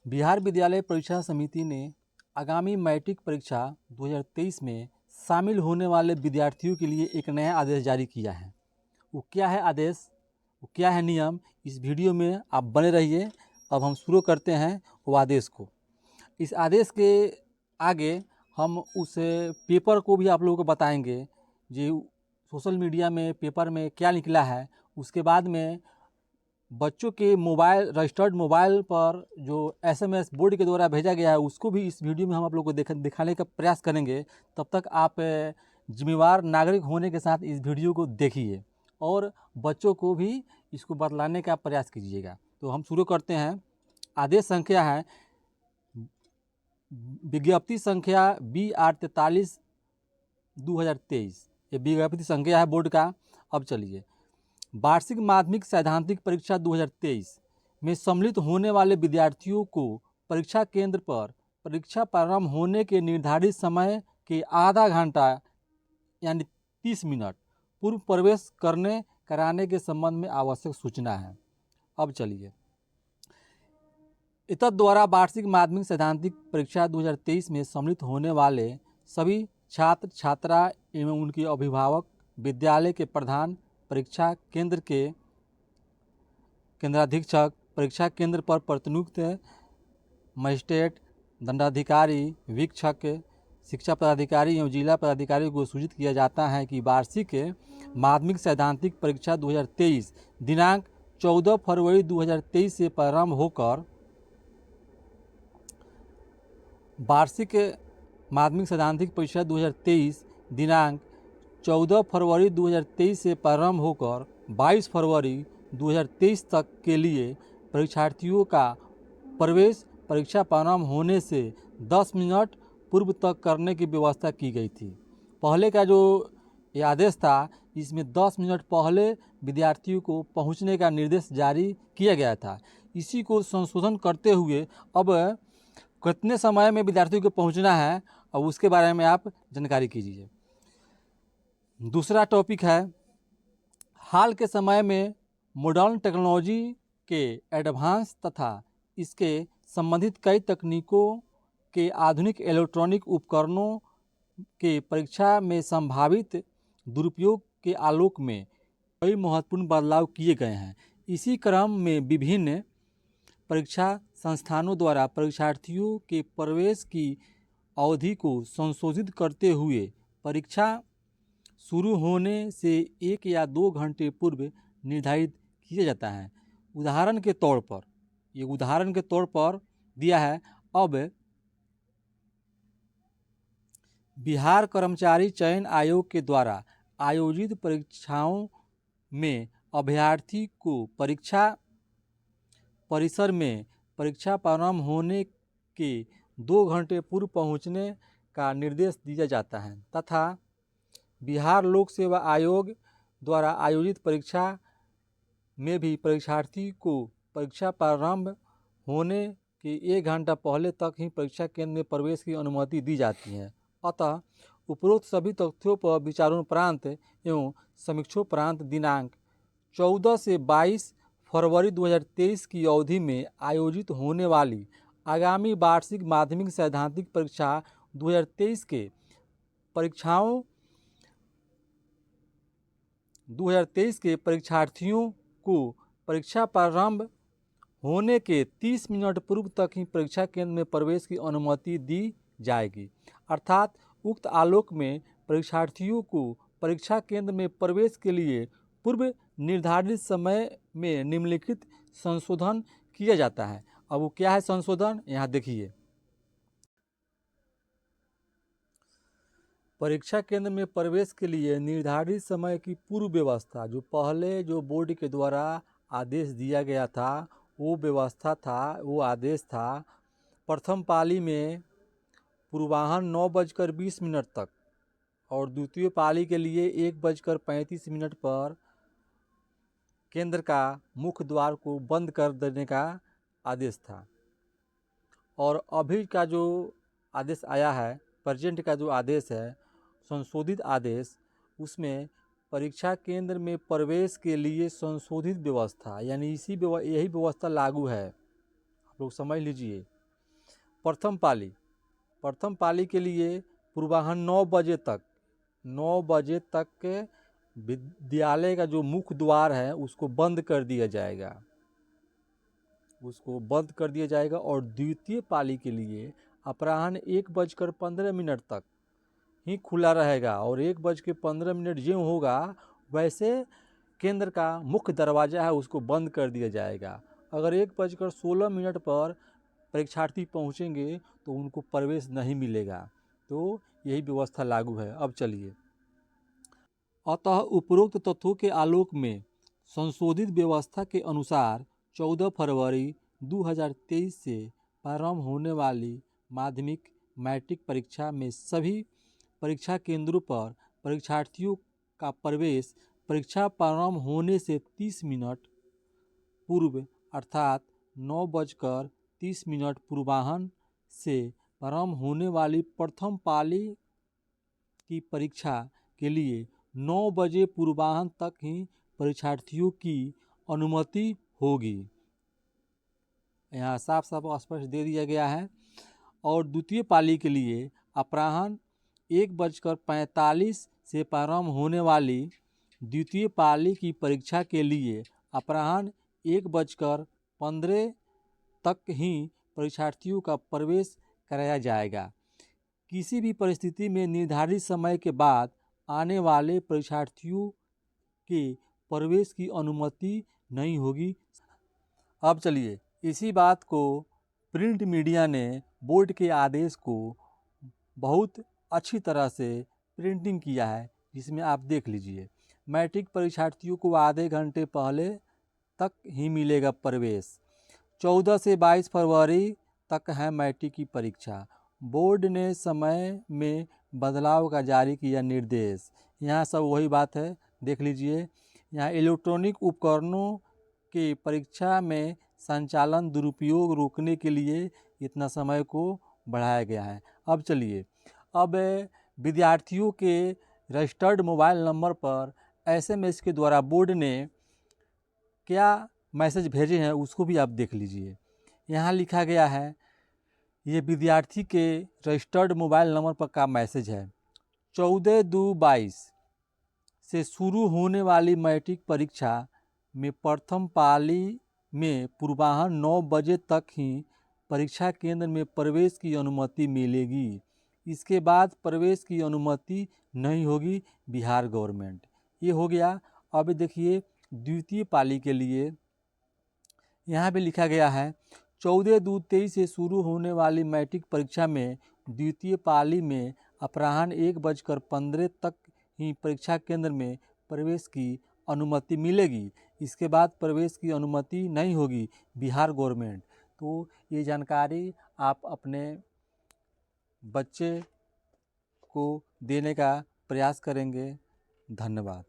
बिहार विद्यालय परीक्षा समिति ने आगामी मैट्रिक परीक्षा 2023 में शामिल होने वाले विद्यार्थियों के लिए एक नया आदेश जारी किया है। वो क्या है आदेश, वो क्या है नियम, इस वीडियो में आप बने रहिए। अब हम शुरू करते हैं वो आदेश को। इस आदेश के आगे हम उस पेपर को भी आप लोगों को बताएंगे जो सोशल मीडिया में पेपर में क्या निकला है। उसके बाद में बच्चों के मोबाइल रजिस्टर्ड मोबाइल पर जो एसएमएस बोर्ड के द्वारा भेजा गया है उसको भी इस वीडियो में हम आप लोगों को दिखाने का प्रयास करेंगे। तब तक आप जिम्मेवार नागरिक होने के साथ इस वीडियो को देखिए और बच्चों को भी इसको बतलाने का प्रयास कीजिएगा। तो हम शुरू करते हैं। आदेश संख्या है विज्ञप्ति संख्या BR43/2023। ये विज्ञप्ति संख्या है बोर्ड का। अब चलिए, वार्षिक माध्यमिक सैद्धांतिक परीक्षा 2023 में सम्मिलित होने वाले विद्यार्थियों को परीक्षा केंद्र पर परीक्षा प्रारंभ होने के निर्धारित समय के आधा घंटा यानी 30 मिनट पूर्व प्रवेश कराने के संबंध में आवश्यक सूचना है। अब चलिए, इतद द्वारा वार्षिक माध्यमिक सैद्धांतिक परीक्षा 2023 में सम्मिलित होने वाले सभी छात्र छात्रा एवं उनके अभिभावक, विद्यालय के प्रधान, परीक्षा केंद्र के केंद्राधीक्षक, परीक्षा केंद्र पर प्रतिनियुक्त मजिस्ट्रेट, दंडाधिकारी, वीक्षक, शिक्षा पदाधिकारी एवं जिला पदाधिकारी को सूचित किया जाता है कि वार्षिक माध्यमिक सैद्धांतिक परीक्षा 2023 दिनांक 14 फरवरी 2023 से प्रारंभ होकर वार्षिक माध्यमिक सैद्धांतिक परीक्षा 2023 दिनांक 14 फरवरी 2023 से प्रारंभ होकर 22 फरवरी 2023 तक के लिए परीक्षार्थियों का प्रवेश परीक्षा प्रारंभ होने से 10 मिनट पूर्व तक करने की व्यवस्था की गई थी। पहले का जो ये आदेश था इसमें 10 मिनट पहले विद्यार्थियों को पहुंचने का निर्देश जारी किया गया था। इसी को संशोधन करते हुए अब कितने समय में विद्यार्थियों को पहुंचना है और उसके बारे में आप जानकारी कीजिए। दूसरा टॉपिक है, हाल के समय में मॉडर्न टेक्नोलॉजी के एडवांस तथा इसके संबंधित कई तकनीकों के आधुनिक इलेक्ट्रॉनिक उपकरणों के परीक्षा में संभावित दुरुपयोग के आलोक में कई महत्वपूर्ण बदलाव किए गए हैं। इसी क्रम में विभिन्न परीक्षा संस्थानों द्वारा परीक्षार्थियों के प्रवेश की अवधि को संशोधित करते हुए परीक्षा शुरू होने से 1 या 2 घंटे पूर्व निर्धारित किया जाता है। उदाहरण के तौर पर दिया है। अब बिहार कर्मचारी चयन आयोग के द्वारा आयोजित परीक्षाओं में अभ्यर्थी को परीक्षा परिसर में परीक्षा प्रारंभ होने के 2 घंटे पूर्व पहुंचने का निर्देश दिया जाता है तथा बिहार लोक सेवा आयोग द्वारा आयोजित परीक्षा में भी परीक्षार्थी को परीक्षा प्रारंभ होने के 1 घंटा पहले तक ही परीक्षा केंद्र में प्रवेश की अनुमति दी जाती है। अतः उपरोक्त सभी तथ्यों पर विचारोपरांत एवं समीक्षोपरांत दिनांक 14 से 22 फरवरी 2023 की अवधि में आयोजित होने वाली आगामी वार्षिक माध्यमिक सैद्धांतिक परीक्षा 2023 के परीक्षार्थियों को परीक्षा प्रारंभ होने के 30 मिनट पूर्व तक ही परीक्षा केंद्र में प्रवेश की अनुमति दी जाएगी। अर्थात उक्त आलोक में परीक्षार्थियों को परीक्षा केंद्र में प्रवेश के लिए पूर्व निर्धारित समय में निम्नलिखित संशोधन किया जाता है। अब वो क्या है संशोधन, यहाँ देखिए। परीक्षा केंद्र में प्रवेश के लिए निर्धारित समय की पूर्व व्यवस्था, जो पहले जो बोर्ड के द्वारा आदेश दिया गया था वो व्यवस्था था, वो आदेश था। प्रथम पाली में पूर्वाह्न 9:20 तक और द्वितीय पाली के लिए 1:35 पर केंद्र का मुख्य द्वार को बंद कर देने का आदेश था। और अभी का जो आदेश आया है, प्रेजेंट का जो आदेश है, संशोधित आदेश, उसमें परीक्षा केंद्र में प्रवेश के लिए संशोधित व्यवस्था यानी यही व्यवस्था लागू है। आप लोग समझ लीजिए, प्रथम पाली के लिए पूर्वाह्न 9 बजे तक के विद्यालय का जो मुख्य द्वार है उसको बंद कर दिया जाएगा और द्वितीय पाली के लिए अपराह्न 1:15 तक ही खुला रहेगा और 1:15 ज्यों होगा वैसे केंद्र का मुख्य दरवाज़ा है उसको बंद कर दिया जाएगा। अगर 1:16 पर परीक्षार्थी पहुंचेंगे तो उनको प्रवेश नहीं मिलेगा। तो यही व्यवस्था लागू है। अब चलिए, अतः उपरोक्त तथ्यों के आलोक में संशोधित व्यवस्था के अनुसार 14 फरवरी 2023 से प्रारंभ होने वाली माध्यमिक मैट्रिक परीक्षा में सभी परीक्षा केंद्रों पर परीक्षार्थियों का प्रवेश परीक्षा प्रारंभ होने से 30 मिनट पूर्व अर्थात 9:30 पूर्वाह्न से प्रारंभ होने वाली प्रथम पाली की परीक्षा के लिए 9 बजे पूर्वाह्न तक ही परीक्षार्थियों की अनुमति होगी। यहाँ साफ साफ स्पष्ट दे दिया गया है। और द्वितीय पाली के लिए अपराह्न 1:45 से प्रारंभ होने वाली द्वितीय पाली की परीक्षा के लिए अपराह्न 1:15 तक ही परीक्षार्थियों का प्रवेश कराया जाएगा। किसी भी परिस्थिति में निर्धारित समय के बाद आने वाले परीक्षार्थियों के प्रवेश की अनुमति नहीं होगी। अब चलिए, इसी बात को प्रिंट मीडिया ने बोर्ड के आदेश को बहुत अच्छी तरह से प्रिंटिंग किया है, जिसमें आप देख लीजिए। मैट्रिक परीक्षार्थियों को आधे घंटे पहले तक ही मिलेगा प्रवेश। 14 से 22 फरवरी तक है मैट्रिक की परीक्षा। बोर्ड ने समय में बदलाव का जारी किया निर्देश। यहाँ सब वही बात है, देख लीजिए। यहाँ इलेक्ट्रॉनिक उपकरणों के परीक्षा में संचालन दुरुपयोग रोकने के लिए इतना समय को बढ़ाया गया है। अब चलिए, अब विद्यार्थियों के रजिस्टर्ड मोबाइल नंबर पर SMS के द्वारा बोर्ड ने क्या मैसेज भेजे हैं उसको भी आप देख लीजिए। यहाँ लिखा गया है, ये विद्यार्थी के रजिस्टर्ड मोबाइल नंबर पर का मैसेज है। 14/2/22 से शुरू होने वाली मैट्रिक परीक्षा में प्रथम पाली में पूर्वाह्न 9 बजे तक ही परीक्षा केंद्र में प्रवेश की अनुमति मिलेगी। इसके बाद प्रवेश की अनुमति नहीं होगी। बिहार गवर्नमेंट। ये हो गया। अब देखिए, द्वितीय पाली के लिए यहाँ भी लिखा गया है, 14/2/23 से शुरू होने वाली मैट्रिक परीक्षा में द्वितीय पाली में अपराह्न 1:15 तक ही परीक्षा केंद्र में प्रवेश की अनुमति मिलेगी। इसके बाद प्रवेश की अनुमति नहीं होगी। बिहार गवर्नमेंट। तो ये जानकारी आप अपने बच्चे को देने का प्रयास करेंगे। धन्यवाद।